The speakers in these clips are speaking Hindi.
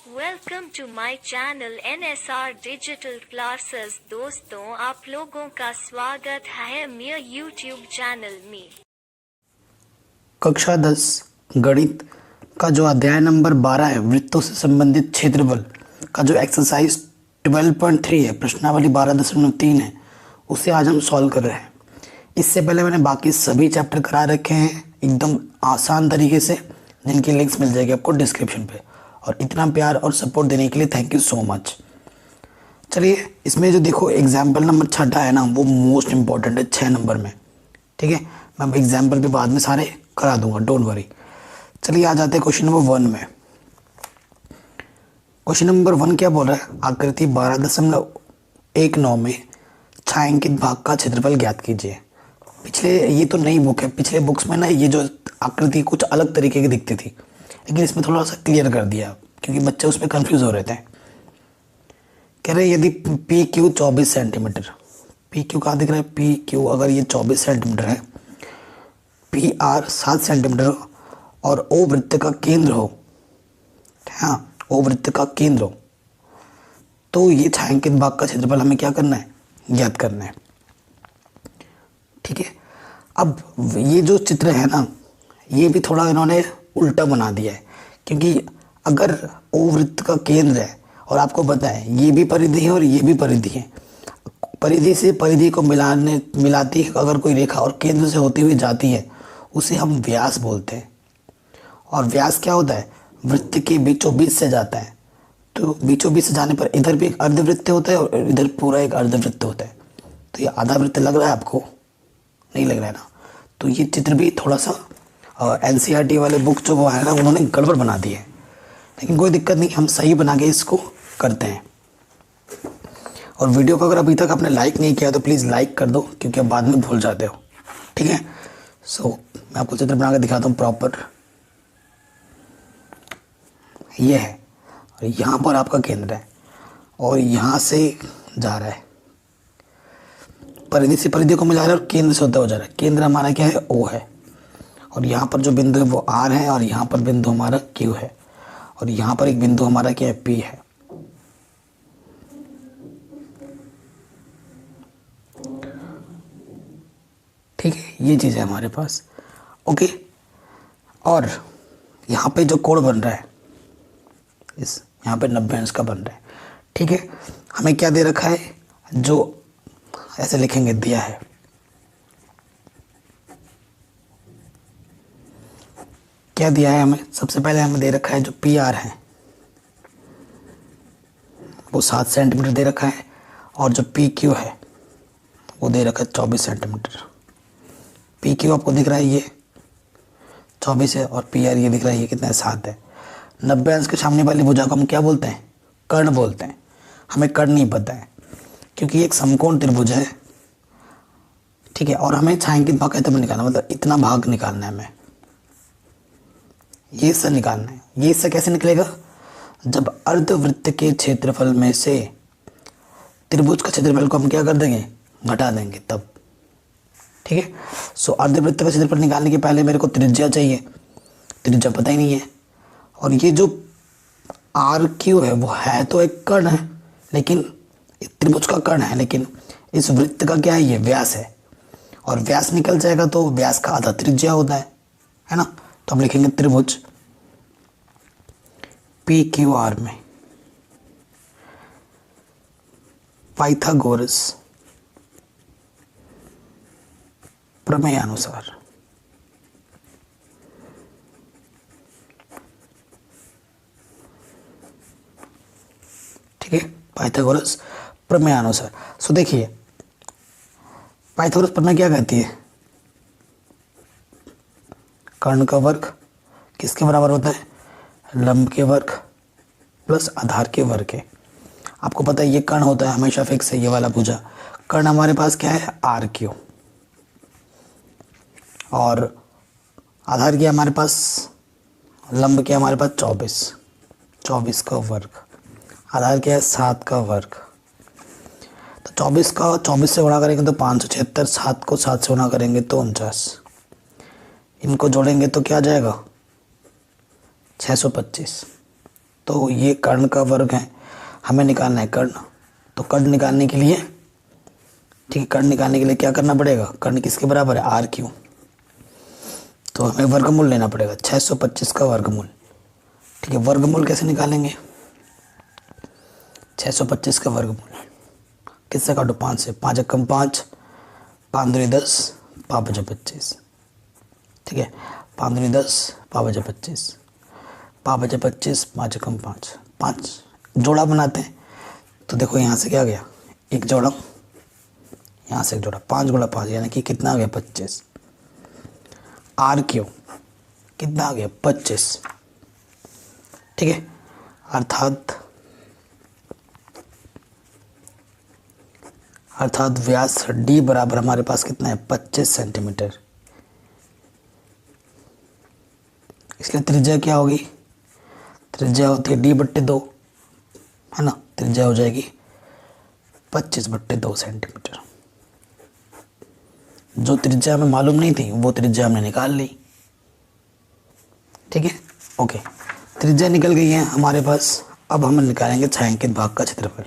Welcome to my channel NSR digital classes. दोस्तों, आप लोगों का स्वागत है मेरे यूट्यूब चैनल में। कक्षा 10 गणित का जो अध्याय नंबर 12 है, वृत्तों से संबंधित क्षेत्रफल का जो एक्सरसाइज 12.3 है, प्रश्नावली 12.3 है, उसे आज हम सॉल्व कर रहे हैं। इससे पहले मैंने बाकी सभी चैप्टर करा रखे हैं एकदम आसान तरीके से, जिनकी लिंक्स मिल जाएगी आपको डिस्क्रिप्शन पे। और इतना प्यार और सपोर्ट देने के लिए थैंक यू सो मच। चलिए, इसमें जो देखो एग्जाम्पल नंबर 6 है ना, वो मोस्ट इंपॉर्टेंट है 6 नंबर में। ठीक है, मैं एग्जाम्पल पे बाद में सारे करा दूंगा, डोंट वरी। चलिए आ जाते हैं क्वेश्चन नंबर 1 में। क्वेश्चन नंबर 1 क्या बोल रहा है? आकृति 12.19 में छायांकित भाग का क्षेत्रफल ज्ञात कीजिए। पिछले, ये तो नई बुक है, पिछले बुक्स में ना ये जो आकृति कुछ अलग तरीके की दिखती थी, लेकिन इसमें थोड़ा सा क्लियर कर दिया क्योंकि बच्चे उसमें कंफ्यूज हो रहे थे। कह रहे यदि P Q 24 centimetre, P Q कहाँ दिख रहा है? पी क्यू अगर ये 24 सेंटीमीटर है, पी आर 7 सेंटीमीटर और ओ वृत्त का केंद्र हो, हाँ ओ वृत्त का केंद्र हो, तो ये छायांकित भाग का क्षेत्रफल हमें क्या करना है? ज्ञात करना है। ठीक है, अब ये जो चित्र है ना, ये भी थोड़ा इन्होंने उल्टा बना दिया है, क्योंकि अगर ओ वृत्त का केंद्र है और आपको पता है ये भी परिधि है और ये भी परिधि है, परिधि से परिधि को मिलाती अगर कोई रेखा और केंद्र से होती हुई जाती है, उसे हम व्यास बोलते हैं। और व्यास क्या होता है? वृत्त के बीचों बीच से जाता है, तो बीचों बीच से जाने पर इधर भी एक अर्धवृत्त होता है और इधर पूरा एक अर्धवृत्त होता है। तो ये आधा वृत्त लग रहा है आपको? नहीं लग रहा है ना? तो ये चित्र भी थोड़ा सा NCERT वाले बुक जो वो है ना, उन्होंने गड़बड़ बना दी है, लेकिन कोई दिक्कत नहीं, हम सही बना के इसको करते हैं। और वीडियो को अगर अभी तक आपने लाइक नहीं किया तो प्लीज़ लाइक कर दो, क्योंकि आप बाद में भूल जाते हो। ठीक है, सो मैं आपको चित्र बना के दिखाता हूँ प्रॉपर। ये है और यहाँ पर आपका केंद्र है और यहाँ से जा रहा है, परिधि से परिधि को मिला रहा है और केंद्र से होता हुआ जा रहा है। केंद्र हमारा क्या है? O है, और यहाँ पर जो बिंदु है वो R है, और यहाँ पर बिंदु हमारा Q है, और यहाँ पर एक बिंदु हमारा क्या है? P है। ठीक है, ये चीज़ है हमारे पास। ओके, और यहाँ पे जो कोण बन रहा है, इस यहाँ पे 90 अंश का बन रहा है। ठीक है, हमें क्या दे रखा है? जो ऐसे लिखेंगे, दिया है क्या दिया है हमें? सबसे पहले हमें दे रखा है जो पी आर है वो 7 सेंटीमीटर दे रखा है, और जो पी क्यू है वो दे रखा है 24 सेंटीमीटर। पी क्यू आपको दिख रहा है ये 24 है, और पी आर ये दिख रहा है ये कितना है? 7 है। 90 अंश के सामने वाली भुजा को हम क्या बोलते हैं? कर्ण बोलते हैं। हमें कर्ण नहीं पता है क्योंकि एक समकोण त्रिभुज है। ठीक है, और हमें छायांकित भाग का निकालना, मतलब इतना भाग निकालना है हमें, ये हिस्सा निकालना है। ये हिस्सा कैसे निकलेगा? जब अर्धवृत्त के क्षेत्रफल में से त्रिभुज का क्षेत्रफल को हम क्या कर देंगे? घटा देंगे तब। ठीक है, सो अर्धवृत्त का क्षेत्रफल निकालने के पहले मेरे को त्रिज्या चाहिए, त्रिज्या पता ही नहीं है। और ये जो आर क्यू है वो है तो एक कर्ण है, लेकिन त्रिभुज का कर्ण है, लेकिन इस वृत्त का क्या है? ये व्यास है, और व्यास निकल जाएगा तो व्यास का आधा त्रिज्या होता है ना? तो हम लिखेंगे त्रिभुज पी क्यू आर में पाइथागोरस प्रमेय अनुसार ठीक है, पाइथागोरस प्रमेय अनुसार। सो देखिए, पाइथागोरस प्रमेय क्या कहती है? कर्ण का वर्ग किसके बराबर होता है? लंब के वर्ग प्लस आधार के वर्ग के। आपको पता है ये कर्ण होता है हमेशा फिक्स है, ये वाला भुजा। कर्ण हमारे पास क्या है? आर क्यू, और आधार क्या हमारे पास? लंब क्या हमारे पास? 24 का वर्ग, आधार क्या है? 7 का वर्ग। तो 24 का 24 से गुणा करेंगे तो 576, 7 को 7 से गुणा करेंगे तो 49, इनको जोड़ेंगे तो क्या आ जाएगा? 625। तो ये कर्ण का वर्ग है, हमें निकालना है कर्ण। तो कर्ण निकालने के लिए, ठीक है, कर्ण निकालने के लिए क्या करना पड़ेगा, कर्ण किसके बराबर है, आर क्यू। तो हमें वर्गमूल लेना पड़ेगा 625 का वर्गमूल। ठीक है, वर्गमूल कैसे निकालेंगे, 625 का वर्गमूल किससे काटो, 5 से, 5 एकम 5, 5 दूनी 10, 5 बचा 25। ठीक है, 5 दूनी 10, 5 बचा 25, 5 बचा 25, 5 एकम 5, 5 जोड़ा बनाते हैं। तो देखो यहाँ से क्या गया, एक जोड़ा, यहाँ से एक जोड़ा, 5 गुणा 5 यानी कि कितना आ गया, 25। आर क्यू कितना आ गया, 25। ठीक है, अर्थात व्यास डी बराबर हमारे पास कितना है, 25 सेंटीमीटर। इसलिए त्रिज्या क्या होगी, त्रिज्या होती है d/2, है ना, त्रिज्या हो जाएगी 25/2 सेंटीमीटर। जो त्रिज्या हमें मालूम नहीं थी वो त्रिज्या हमने निकाल ली। ठीक है, ओके, त्रिज्या निकल गई है हमारे पास। अब हम निकालेंगे छायांकित भाग का क्षेत्रफल।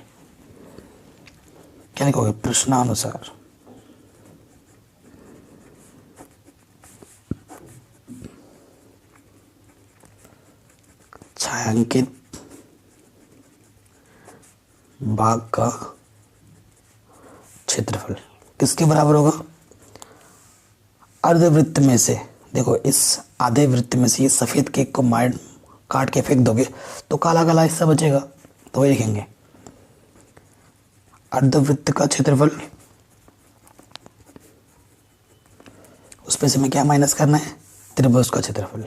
क्या लिखोगे, प्रश्नानुसार छायांकित भाग का क्षेत्रफल किसके बराबर होगा, अर्धवृत्त में से, देखो इस आधे वृत्त में से ये सफ़ेद केक को मार काट के फेंक दोगे तो काला काला हिस्सा बचेगा, तो वही लिखेंगे अर्धवृत्त का क्षेत्रफल। उसमें से हमें क्या माइनस करना है, त्रिभुज का क्षेत्रफल।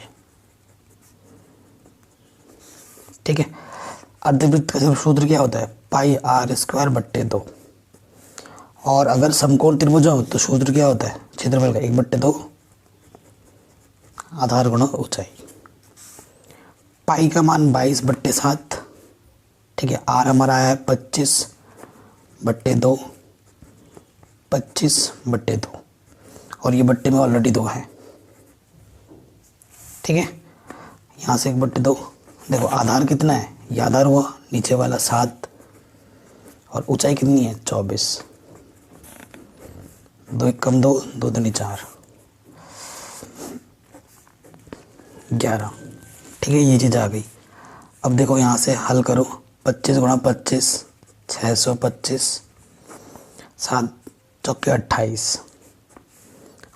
ठीक है, अर्धवृत्त का सूत्र क्या होता है, पाई r² 2। और अगर समकोण त्रिभुज हो तो सूत्र क्या होता है, क्षेत्रफल का 1/2 आधार गुणा ऊंचाई। पाई का मान 22/7। ठीक है, आर हमारा आया है 25/2, 25/2 और ये बट्टे में ऑलरेडी 2 है। ठीक है, यहाँ से 1/2, देखो आधार कितना है, ये आधार हुआ, नीचे वाला 7 और ऊंचाई कितनी है 24, 2 एकम 2, 2 दूनी 4, 11। ठीक है, ये चीज़ आ गई। अब देखो यहाँ से हल करो, 25 गुणा 25 625, 7 चौके 28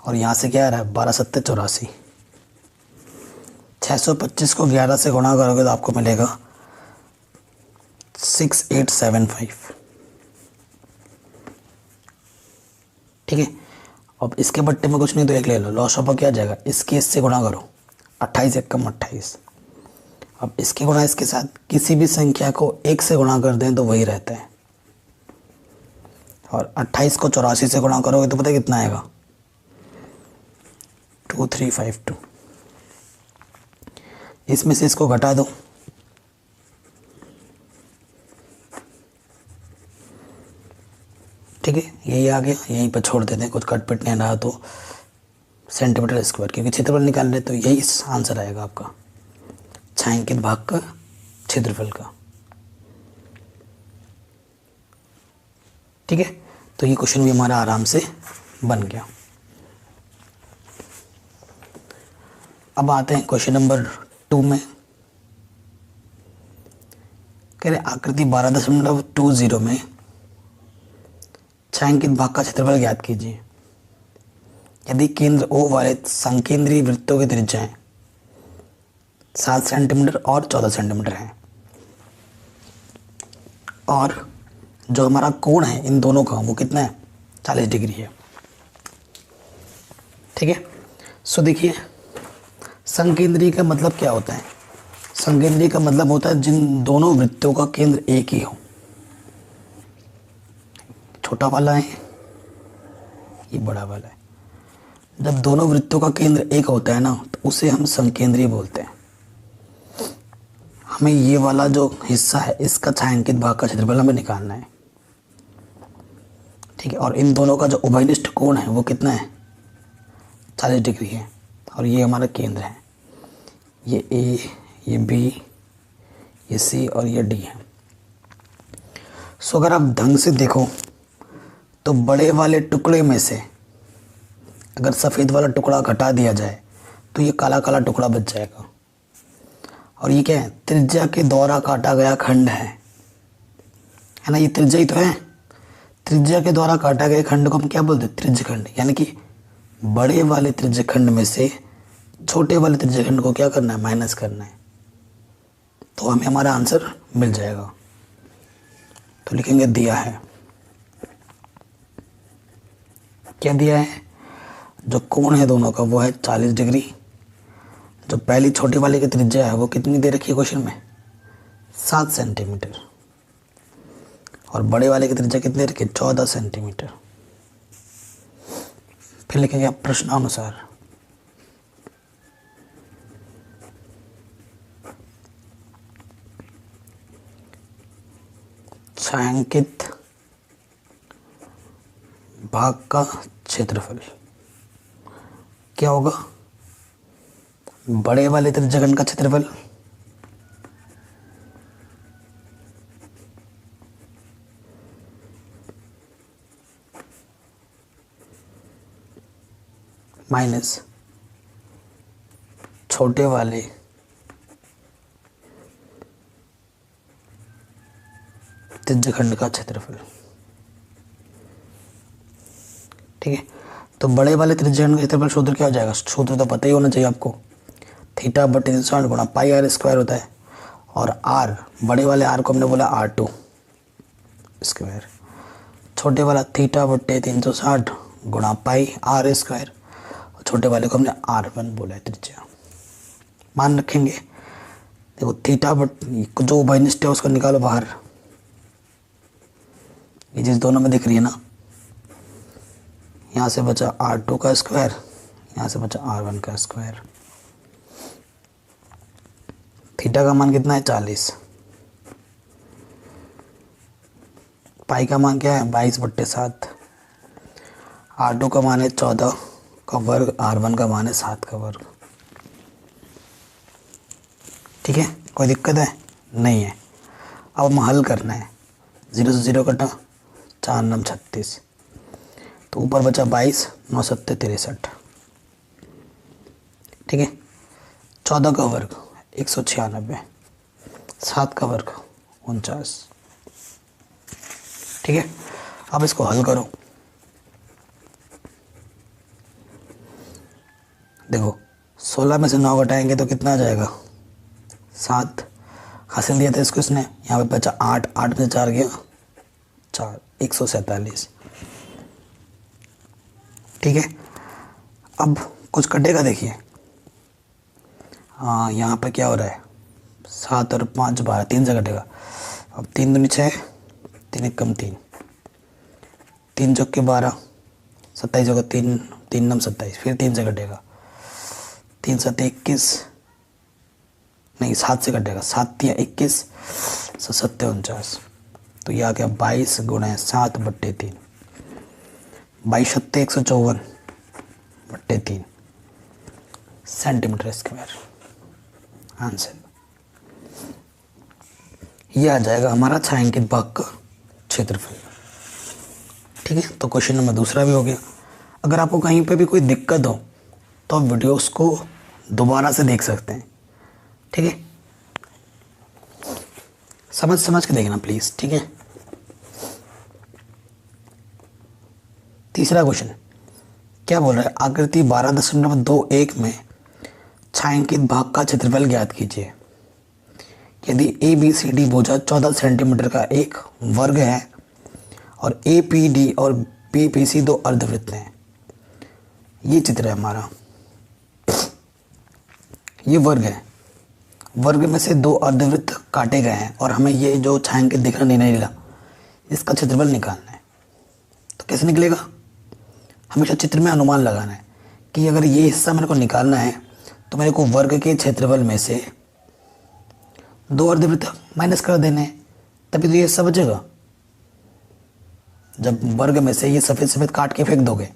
और यहाँ से क्या आ रहा है 12 सत्ते 84। 625 को 11 से गुणा करोगे तो आपको मिलेगा 6875। ठीक है, अब इसके बट्टे में कुछ नहीं तो एक ले लो, लॉस ऑफ क्या जाएगा, इसके इससे गुणा करो, 28 एकम 28। अब इसके गुणा इसके साथ, किसी भी संख्या को 1 से गुणा कर दें तो वही रहता है। और 28 को 84 से गुणा करोगे तो पता है कितना आएगा, 2352। इसमें से इसको घटा दो, ठीक है, यही आ गया, यहीं पर छोड़ देते हैं, कुछ कट पिट नहीं रहा तो सेंटीमीटर स्क्वायर, क्योंकि क्षेत्रफल निकाल रहे तो यही आंसर आएगा आपका छायांकित भाग का क्षेत्रफल का। ठीक है, तो ये क्वेश्चन भी हमारा आराम से बन गया। अब आते हैं क्वेश्चन नंबर 2 में। कह रहे आकृति 12.20 में छायांकित भाग का क्षेत्रफल ज्ञात कीजिए। यदि केंद्र O वाले संकेंद्रीय वृत्तों की त्रिज्याएं 7 सेंटीमीटर और 14 सेंटीमीटर है और जो हमारा कोण है इन दोनों का वो कितना है 40 डिग्री है। ठीक है, सो देखिए संकेंद्रीय का मतलब क्या होता है, संकेंद्रीय का मतलब होता है जिन दोनों वृत्तों का केंद्र एक ही हो। छोटा वाला है, ये बड़ा वाला है। जब दोनों वृत्तों का केंद्र एक होता है ना तो उसे हम संकेंद्रीय बोलते हैं। हमें ये वाला जो हिस्सा है इसका छायांकित भाग का क्षेत्रफल हमें निकालना है। ठीक है, और इन दोनों का जो उभयनिष्ठ कोण है वो कितना है 40 डिग्री है और ये हमारा केंद्र है। ये ए, ये बी, ये सी और ये डी है। सो अगर आप ढंग से देखो तो बड़े वाले टुकड़े में से अगर सफ़ेद वाला टुकड़ा घटा दिया जाए तो ये काला काला टुकड़ा बच जाएगा। और ये क्या है, त्रिज्या के द्वारा काटा गया खंड है ना, ये त्रिज्या ही तो है। त्रिज्या के द्वारा काटा गए खंड को हम क्या बोलते हैं, त्रिज्य खंड। यानी कि बड़े वाले त्रिज्य खंड में से छोटे वाले त्रिज्य खंड को क्या करना है, माइनस करना है, तो हमें हमारा आंसर मिल जाएगा। तो लिखेंगे दिया है, क्या दिया है, जो कोण है दोनों का वो है 40 डिग्री। जो पहली छोटी वाले की त्रिज्या है वो कितनी दे रखी है क्वेश्चन में, 7 सेंटीमीटर। और बड़े वाले की त्रिज्या कितनी रखी है, 14 सेंटीमीटर। फिर लिखेंगे आप प्रश्नानुसार। छायांकित भाग का क्षेत्रफल क्या होगा, बड़े वाले त्रिज्यखंड का क्षेत्रफल माइनस छोटे वाले त्रिज्यखंड का क्षेत्रफल। ठीक है, तो बड़े वाले त्रिज्यखंड का क्षेत्रफल सूत्र क्या हो जाएगा, सूत्र तो पता ही होना चाहिए आपको, थीटा बटे 360 गुणा पाई आर स्क्वायर होता है। और आर, बड़े वाले आर को हमने बोला R2 स्क्वायर, छोटे वाला थीटा बटे 360 गुणा पाई आर स्क्वायर, और छोटे वाले को हमने R1 बोला है त्रिज्या। मान रखेंगे, देखो थीटा बट जो उभयनिष्ठ है उसको निकालो बाहर, ये चीज़ दोनों में दिख रही है ना, यहाँ से बचा R2 का स्क्वायर, यहाँ से बचा R1 का स्क्वायर। थीटा का मान कितना है, 40। पाई का मान क्या है, 22/7। R2 का मान है 14 का वर्ग, R1 का मान है 7 का वर्ग। ठीक है, कोई दिक्कत है नहीं है। अब हम हल करना है, 0 से 0 कटा, 4 9 36, तो ऊपर बचा 22, 9 7 63। ठीक है, 14 का वर्ग 196, 7 का वर्ग 49। ठीक है, अब इसको हल करो। देखो 16 में से 9 घटाएंगे तो कितना आ जाएगा, 7। हासिल दिया था इसको इसने, यहाँ पे बचा 8, 8 में से 4 गया 4, 147। ठीक है, अब कुछ कटेगा, देखिए हाँ यहाँ पे क्या हो रहा है, 7 और 5 12, 3 से कटेगा। अब 3 दूनी 6, 3 एक कम 3, 3 चौक के 12, 27 होगा, 3 3 9 27, फिर 3 से कटेगा, 3 7 21, नहीं 7 से कटेगा, 7 3 21, 7 49। तो यह आ गया 22 गुणा 7 बट्टे 3, 22 7 154 बट्टे 3 सेंटीमीटर स्क्वायर आंसर। यह आ जाएगा हमारा छायांकित भाग का क्षेत्रफल। ठीक है, तो क्वेश्चन नंबर दूसरा भी हो गया। अगर आपको कहीं पे भी कोई दिक्कत हो तो आप वीडियोस को दोबारा से देख सकते हैं। ठीक है, समझ समझ के देखना प्लीज़। ठीक है, तीसरा क्वेश्चन क्या बोल रहा है, आकृति 12.21 में छायांकित भाग का क्षेत्रफल ज्ञात कीजिए। यदि ABCD भुजा 14 सेंटीमीटर का एक वर्ग है और APD और BPC दो अर्धवृत्त हैं। ये चित्र है हमारा, ये वर्ग है, वर्ग में से दो अर्धवृत्त काटे गए हैं और हमें ये जो छायांकित दिख रहा नहीं रहा, इसका क्षेत्रफल निकालना है। तो कैसे निकलेगा, हमेशा चित्र में अनुमान लगाना है कि अगर ये हिस्सा मेरे को निकालना है तो मेरे को वर्ग के क्षेत्रफल में से दो अर्धवृत्त माइनस कर देने हैं, तभी तो ये हिस्सा बचेगा। जब वर्ग में से ये सफ़ेद सफ़ेद काट के फेंक दोगे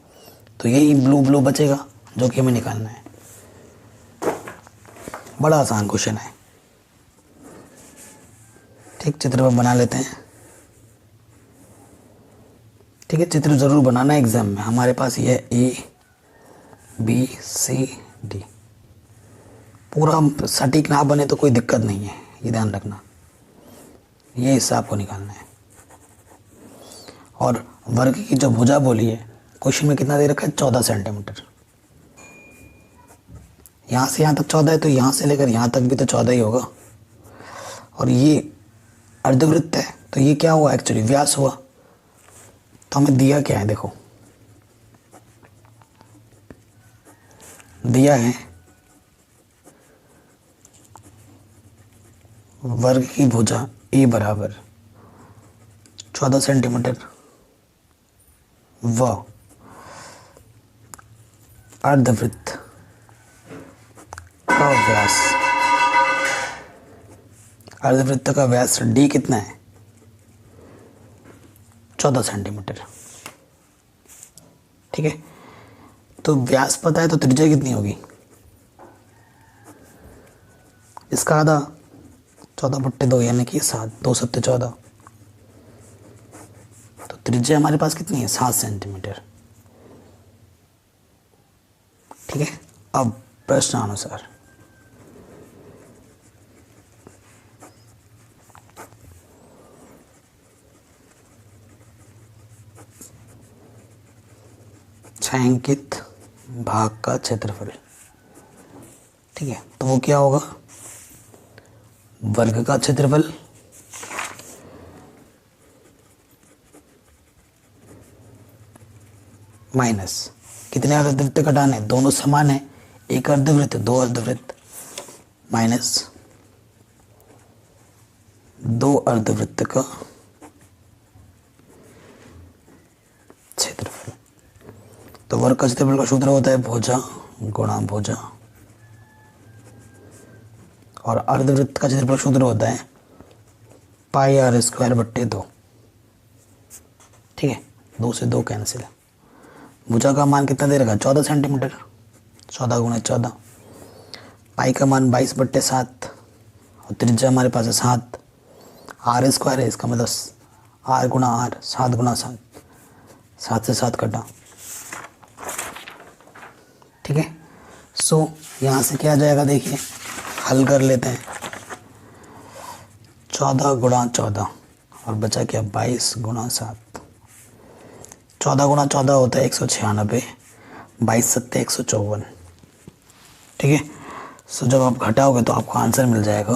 तो यही ब्लू ब्लू बचेगा जो कि हमें निकालना है। बड़ा आसान क्वेश्चन है। ठीक, चित्र बना लेते हैं। ठीक है, चित्र ज़रूर बनाना है एग्ज़ाम में। हमारे पास ये ABCD पूरा सटीक ना बने तो कोई दिक्कत नहीं है, ये ध्यान रखना। ये हिस्सा आपको निकालना है। और वर्ग की जो भुजा बोली है, क्वेश्चन में कितना दे रखा है? 14 सेंटीमीटर। यहाँ से यहाँ तक 14 है, तो यहाँ से लेकर यहाँ तक भी तो 14 ही होगा। और ये अर्धवृत्त है, तो ये क्या हुआ? एक्चुअली व्यास हुआ। तो हमें दिया क्या है? देखो, दिया है वर्ग की भुजा A बराबर 14 सेंटीमीटर व अर्धवृत्त का व्यास, अर्धवृत्त का व्यास D कितना है? 14 सेंटीमीटर। ठीक है, तो व्यास पता है तो त्रिज्या कितनी होगी? इसका आधा, 14/2 यानी कि 7, 2 सत्ते 14। तो त्रिज्या हमारे पास कितनी है? 7 सेंटीमीटर। ठीक है, अब प्रश्नानुसार छायांकित भाग का क्षेत्रफल। ठीक है, तो वो क्या होगा? वर्ग का क्षेत्रफल माइनस कितने अर्धवृत्त घटाने? दोनों समान है, एक अर्धवृत्त 2 अर्धवृत्त, माइनस 2 अर्धवृत्त का क्षेत्रफल। तो वर्ग का क्षेत्रफल का सूत्र होता है भुजा गुणा भुजा, और अर्धवृत्त का क्षेत्रफल सूत्र होता है πr²/2। ठीक है, 2 से 2 कैंसिल। भुजा का मान कितना दे रखा? 14 सेंटीमीटर, 14 × 14। पाई का मान 22/7 और त्रिज्या हमारे पास है 7। r² है, इसका मतलब r × r, 7 × 7, 7 से 7 कटा। ठीक है, सो यहाँ से क्या आ जाएगा? देखिए, हल कर लेते हैं। 14 × 14 और बचा क्या? 22 × 7। 14 × 14 होता है 196, 22 सत्ते 154। ठीक है, सो जब आप घटाओगे तो आपको आंसर मिल जाएगा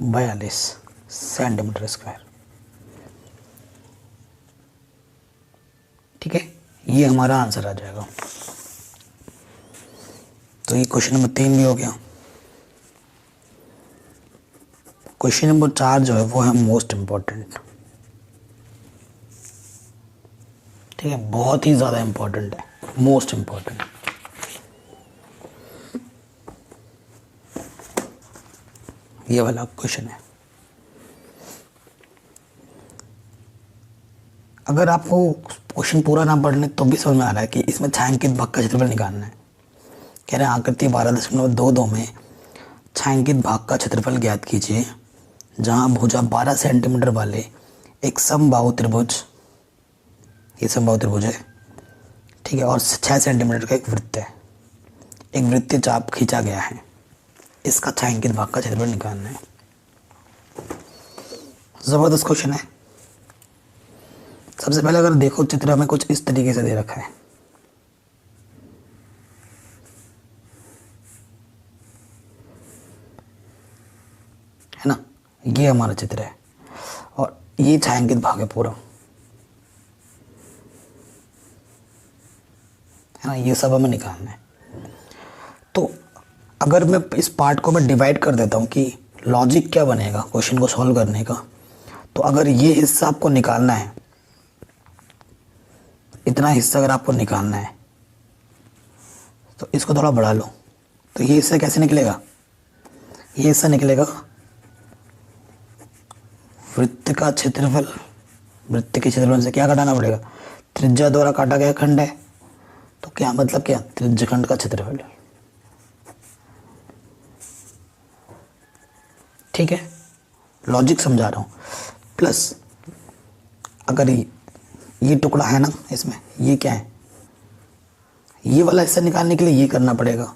42 सेंटीमीटर स्क्वायर। ठीक है, ये हमारा आंसर आ जाएगा। तो ये क्वेश्चन नंबर 3 भी हो गया। क्वेश्चन नंबर 4 जो है वो है मोस्ट इम्पोर्टेंट। ठीक है, बहुत ही ज़्यादा इम्पोर्टेंट है, मोस्ट इम्पोर्टेंट। ये वाला क्वेश्चन है। अगर आपको क्वेश्चन पूरा ना पढ़ने तो भी समझ में आ रहा है कि इसमें छायांकित भाग का क्षेत्रफल निकालना है। कह रहे हैं आकृति 12.22 में छायांकित भाग का क्षेत्रफल ज्ञात कीजिए, जहां भुजा 12 सेंटीमीटर वाले एक समबाहु त्रिभुज, ये समबाहु त्रिभुज है, ठीक है, और 6 सेंटीमीटर का एक वृत्त है, एक वृत्तीय चाप खींचा गया है, इसका छायांकित भाग का क्षेत्रफल निकालना है। जबरदस्त क्वेश्चन है। सबसे पहले अगर देखो चित्र में कुछ इस तरीके से दे रखा है ना, ये हमारा चित्र है और ये छायांकित भाग है पूरा, है ना, ये सब हमें निकालना है। तो अगर मैं इस पार्ट को मैं डिवाइड कर देता हूँ कि लॉजिक क्या बनेगा क्वेश्चन को सॉल्व करने का, तो अगर ये हिस्सा आपको निकालना है, इतना हिस्सा अगर आपको निकालना है तो इसको थोड़ा बढ़ा लो। तो ये हिस्सा कैसे निकलेगा? ये हिस्सा निकलेगा वृत्त का क्षेत्रफल, वृत्त के क्षेत्रफल से क्या घटाना पड़ेगा? त्रिज्या द्वारा काटा गया खंड है, तो क्या मतलब क्या? त्रिज्यखंड का क्षेत्रफल। ठीक है, लॉजिक समझा रहा हूँ। प्लस अगर ये टुकड़ा है ना, इसमें ये क्या है, ये वाला हिस्सा निकालने के लिए ये करना पड़ेगा,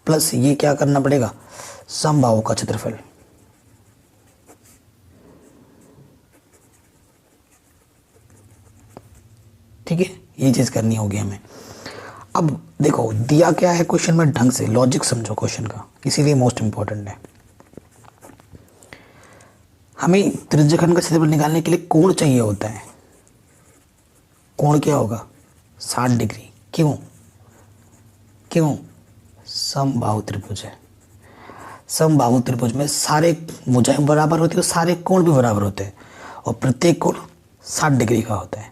प्लस ये क्या करना पड़ेगा, समबाहु का क्षेत्रफल। ठीक है, ये चीज़ करनी होगी हमें। अब देखो दिया क्या है क्वेश्चन में, ढंग से लॉजिक समझो क्वेश्चन का, इसीलिए मोस्ट इंपॉर्टेंट है। हमें त्रिज्यखंड का क्षेत्रफल निकालने के लिए कोण चाहिए होता है। कोण क्या होगा, 60 डिग्री। क्यों, क्यों, समबाहु त्रिभुज है। समबाहु त्रिभुज में सारे भुजाएं बराबर होती है, तो सारे कोण भी बराबर होते हैं, और प्रत्येक कोण 60 डिग्री का होता है।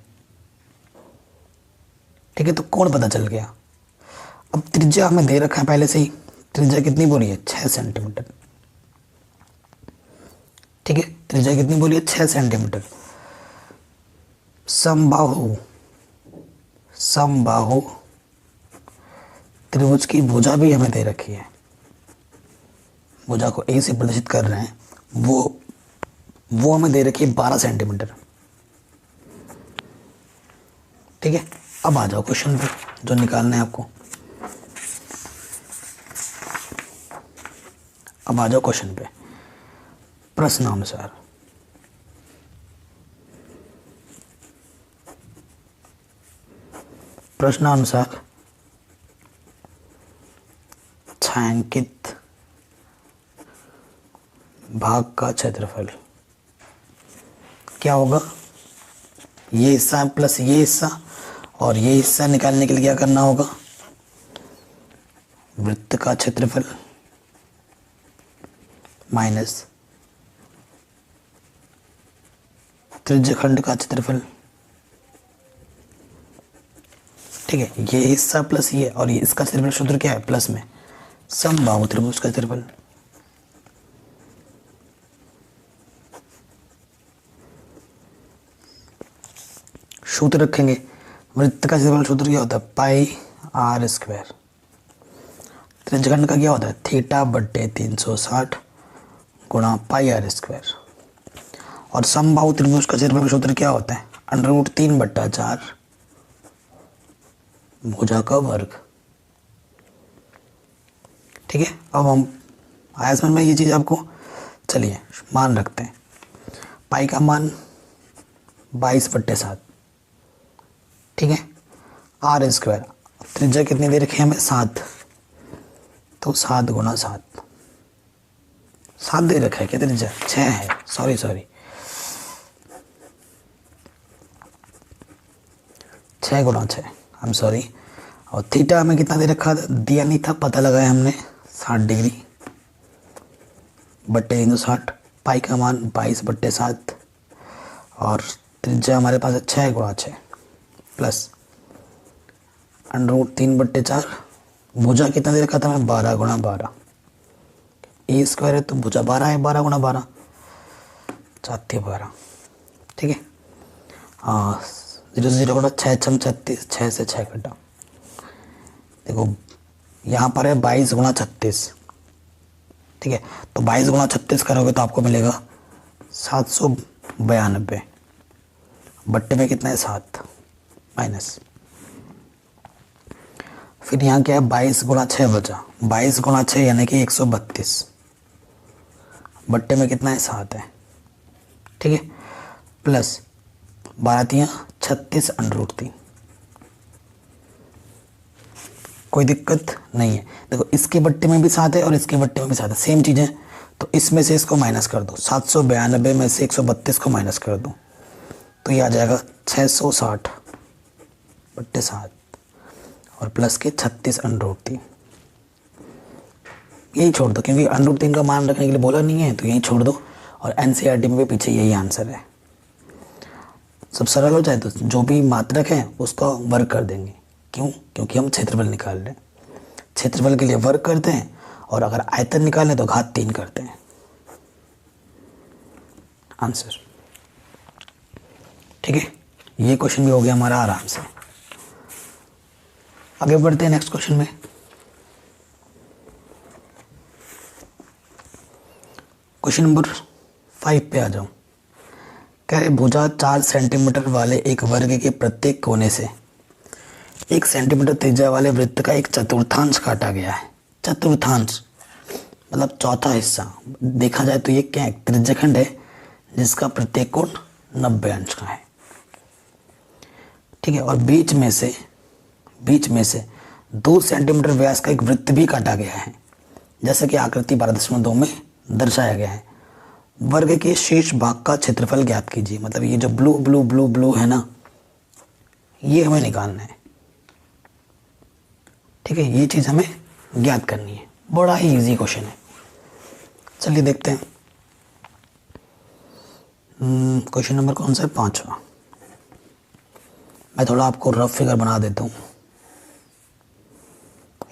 ठीक है, तो कोण पता चल गया। अब त्रिज्या हमें दे रखा है पहले से ही, त्रिज्या कितनी बोली है, 6 सेंटीमीटर। ठीक है, त्रिज्या कितनी बोली है, 6 सेंटीमीटर। समबाहु समबाहु त्रिभुज की भुजा भी हमें दे रखी है, भुजा को ए से प्रदर्शित कर रहे हैं, वो हमें दे रखी है 12 सेंटीमीटर। ठीक है, अब आ जाओ क्वेश्चन पे जो निकालना है आपको। अब आ जाओ क्वेश्चन पे। प्रश्नानुसार छायांकित भाग का क्षेत्रफल क्या होगा, ये हिस्सा प्लस ये हिस्सा, और ये हिस्सा निकालने के लिए क्या करना होगा, वृत्त का क्षेत्रफल माइनस त्रिज्यखंड का क्षेत्रफल। ठीक है, ये हिस्सा प्लस ये, और ये इसका क्षेत्रफल सूत्र क्या है, प्लस में समबाहु त्रिभुज का क्षेत्रफल। सूत्र रखेंगे, वृत्त का क्षेत्रफल सूत्र क्या होता है, पाई आर स्क्वायर। त्रिज्यखंड का क्या होता है, थीटा बट्टे 360 गुणा पाई आर स्क्वायर। और समबाहु त्रिभुज का क्षेत्रफल सूत्र क्या होता है, √3/4 भुजा का वर्ग। ठीक है, अब हम आया समझ में ये चीज़ आपको। चलिए मान रखते हैं, पाई का मान 22/7। ठीक है, आर स्क्वायर, त्रिज्या कितनी दे रखी है हमें, 7, तो 7 गुणा 7, 7 दे रखा है क्या, त्रिज्या 6 है, सॉरी 6 गुणा 6, आई एम सॉरी। और थीटा हमें कितना दे रखा था, दिया नहीं था, पता लगाया हमने 60 डिग्री बट्टे 360, पाई का मान 22/7, और त्रिज्या हमारे पास है 6 गुणा 6 प्लस √3/4। भुजा कितना दे रखा था हमें, 12 गुणा 12, ए स्क्वायर है तो भुजा 12 है, 12 गुणा 12 12। ठीक है, 0 0 गुणा 6 6 36, 6 से 6 कटा। देखो यहाँ पर है 22 गुणा 36। ठीक है, तो 22 गुणा 36 करोगे तो आपको मिलेगा 792, बट्टे में कितना है 7 माइनस, फिर यहाँ क्या है 22 गुणा 6 बचा, 22 गुणा 6 यानी कि 132, बट्टे में कितना है 7 है। ठीक है, प्लस 12 36 √3। कोई दिक्कत नहीं है, देखो इसके बट्टे में भी 7 है और इसके बट्टे में भी 7 है, सेम चीज़ है, तो इसमें से इसको माइनस कर दो, 792 में से 132 को माइनस कर दो, तो ये आ जाएगा 660/7 और प्लस के 36 √3। यही छोड़ दो, क्योंकि √3 का मान रखने के लिए बोला नहीं है, तो यही छोड़ दो, और एनसीईआरटी में भी पीछे यही आंसर है। सब सरल हो जाए तो जो भी मात्रक है उसका वर्ग कर देंगे। क्यों, क्योंकि हम क्षेत्रफल निकाल रहे हैं, क्षेत्रफल के लिए वर्ग करते हैं, और अगर आयतन निकालें तो घात 3 करते हैं। आंसर। ठीक है, ये क्वेश्चन भी हो गया हमारा आराम से। आगे बढ़ते हैं नेक्स्ट क्वेश्चन में। क्वेश्चन नंबर 5 पे आ जाऊं। कह रहे भुजा 4 सेंटीमीटर वाले एक वर्ग के प्रत्येक कोने से 1 सेंटीमीटर त्रिज्या वाले वृत्त का एक चतुर्थांश काटा गया है। चतुर्थांश मतलब चौथा हिस्सा। देखा जाए तो ये क्या है, त्रिज्यखंड है जिसका प्रत्येक कोण 90 अंश का है। ठीक है, और बीच में से 2 सेंटीमीटर व्यास का एक वृत्त भी काटा गया है, जैसा कि आकृति 12.2 में दर्शाया गया है। वर्ग के शेष भाग का क्षेत्रफल ज्ञात कीजिए। मतलब ये जो ब्लू ब्लू ब्लू ब्लू है ना, ये हमें निकालना है। ठीक है, ये चीज़ हमें ज्ञात करनी है। बड़ा ही इजी क्वेश्चन है। चलिए देखते हैं। क्वेश्चन नंबर कौन सा है, 5वां। मैं थोड़ा आपको रफ फिगर बना देता हूँ।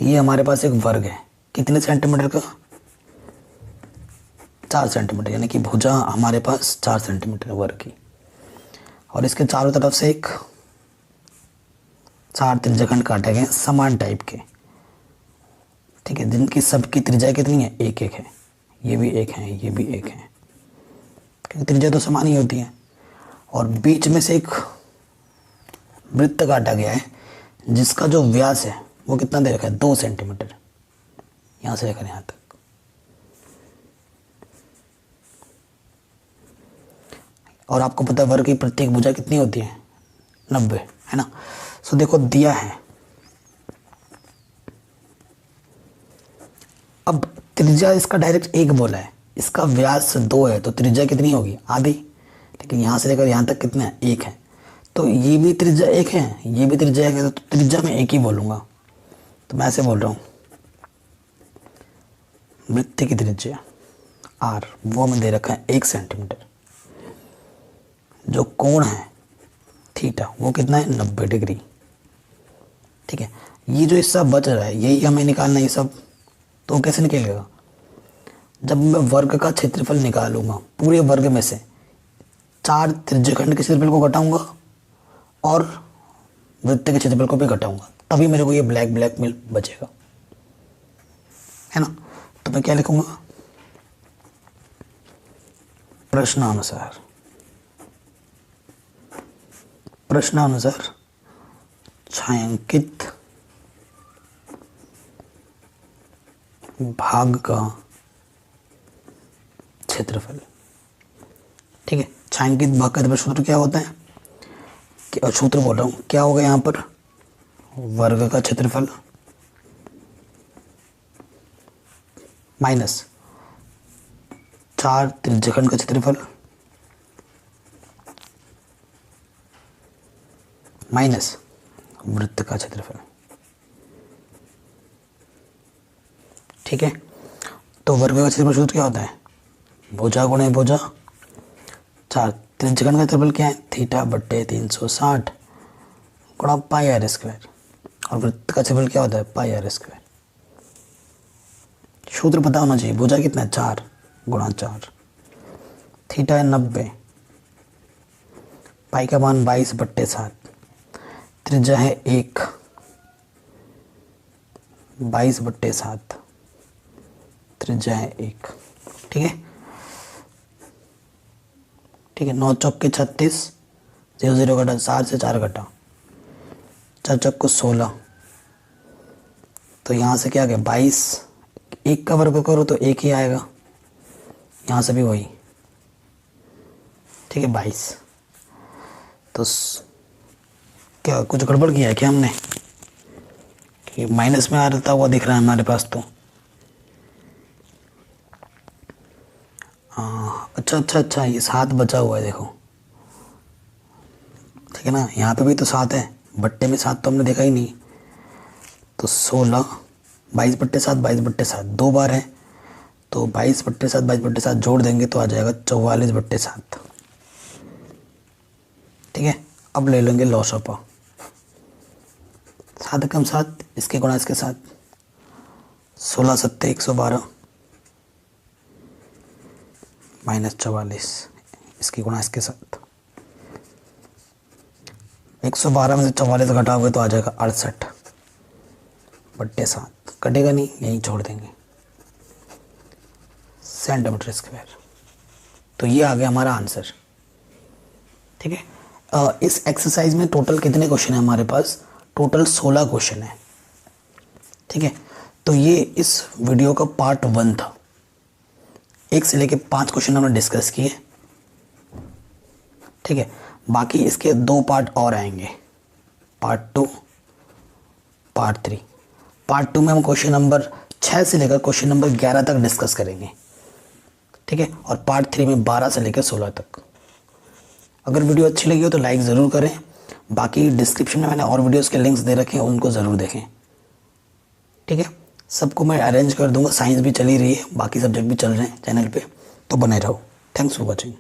ये हमारे पास एक वर्ग है, कितने सेंटीमीटर का, 4 सेंटीमीटर, यानी कि भुजा हमारे पास 4 सेंटीमीटर वर्ग की, और इसके चारों तरफ से एक 4 त्रिज्यखंड काटे गए समान टाइप के। ठीक है, जिनकी सबकी त्रिज्या कितनी है, 1 1 है। ये भी 1 है, ये भी 1 है, क्योंकि त्रिज्या तो समान ही होती है। और बीच में से एक वृत्त काटा गया है जिसका जो व्यास है वो कितना दे रखा है, 2 सेंटीमीटर, यहाँ से लेकर यहाँ तक। और आपको पता है वर्ग की प्रत्येक भुजा कितनी होती है, 90, है ना। सो देखो दिया है। अब त्रिज्या इसका डायरेक्ट 1 बोला है, इसका व्यास 2 है, तो त्रिज्या कितनी होगी, आधी। लेकिन यहाँ से लेकर यहाँ तक कितना है, 1 है। तो ये भी त्रिज्या 1 है, ये भी त्रिज्या 1 है, तो त्रिज्या में 1 ही बोलूँगा। तो मैं ऐसे बोल रहा हूँ, वृत्त की त्रिज्या r वो हमें दे रखा है 1 सेंटीमीटर। जो कोण है थीटा वो कितना है, 90 डिग्री। ठीक है, ये जो हिस्सा बच रहा है यही हमें निकालना है ये सब। तो कैसे निकलेगा, जब मैं वर्ग का क्षेत्रफल निकालूंगा, पूरे वर्ग में से 4 त्रिज्यखंड के क्षेत्रफल को घटाऊंगा और वृत्त के क्षेत्रफल को भी घटाऊंगा, तभी मेरे को ये ब्लैक ब्लैक मिल बचेगा, है ना। तो मैं क्या लिखूंगा, प्रश्नानुसार छायांकित भाग का क्षेत्रफल। ठीक है, छायांकित भाग का सूत्र क्या होता है, सूत्र बोल रहा हूँ, क्या होगा यहाँ पर, वर्ग का क्षेत्रफल माइनस 4 त्रिज्यखंड का क्षेत्रफल माइनस वृत्त का क्षेत्रफल। ठीक है, तो वर्ग का क्षेत्रफल सूत्र क्या होता है, भुजा गुणे भुजा, 4 त्रिज्यखंड का क्षेत्रफल क्या है, थीटा बट्टे 360 गुणा पाई आर स्क्वायर, और वृत्त का क्षेत्रफल क्या होता है, पाई आर स्क्वायर। सूत्र पता होना चाहिए, भुजा कितना है, 4 गुणा 4, थीटा है 90, पाई का मान 22/7, त्रिज्या है 1, 22/7, त्रिज्या है 1। ठीक है, ठीक है, 9 चौके 36, 0 0 घटा, 4 से 4 घटा, 4 चौके 16, तो यहाँ से क्या आ गया 22, 1 का वर्ग करो तो 1 ही आएगा, यहाँ से भी वही। ठीक है, 22। तो क्या कुछ गड़बड़ किया है क्या हमने, कि माइनस में आ रहता हुआ दिख रहा है हमारे पास। तो अच्छा ये 7 बचा हुआ है, देखो। ठीक है ना, यहाँ पे भी तो 7 है, बट्टे में 7 तो हमने देखा ही नहीं। तो 16, 22/7, 22/7 2 बार है, तो 22/7, 22/7 जोड़ देंगे तो आ जाएगा 44/7। ठीक है, अब ले लेंगे लॉस ऑफ 7 कम 7, इसके गुणा इसके साथ, 16 7 112 माइनस 44, इसकी गुणा इसके साथ, 112 में से 44 घटाओगे तो आ जाएगा 68/7, कटेगा नहीं, यहीं छोड़ देंगे, सेंटीमीटर स्क्वायर। तो ये आ गया हमारा आंसर। ठीक है, इस एक्सरसाइज में टोटल कितने क्वेश्चन है हमारे पास? टोटल 16 क्वेश्चन है। ठीक है, तो ये इस वीडियो का पार्ट 1 था। 1 से लेके 5 क्वेश्चन हमने डिस्कस किए। ठीक है, बाकी इसके 2 पार्ट और आएंगे, पार्ट 2, पार्ट 3। पार्ट 2 में हम क्वेश्चन नंबर 6 से लेकर क्वेश्चन नंबर 11 तक डिस्कस करेंगे। ठीक है, और पार्ट 3 में 12 से लेकर 16 तक। अगर वीडियो अच्छी लगी हो तो लाइक ज़रूर करें। बाकी डिस्क्रिप्शन में मैंने और वीडियोस के लिंक्स दे रखे हैं, उनको ज़रूर देखें। ठीक है, सबको मैं अरेंज कर दूंगा। साइंस भी चल ही रही है, बाकी सब्जेक्ट भी चल रहे हैं चैनल पे, तो बने रहो। Thanks for watching.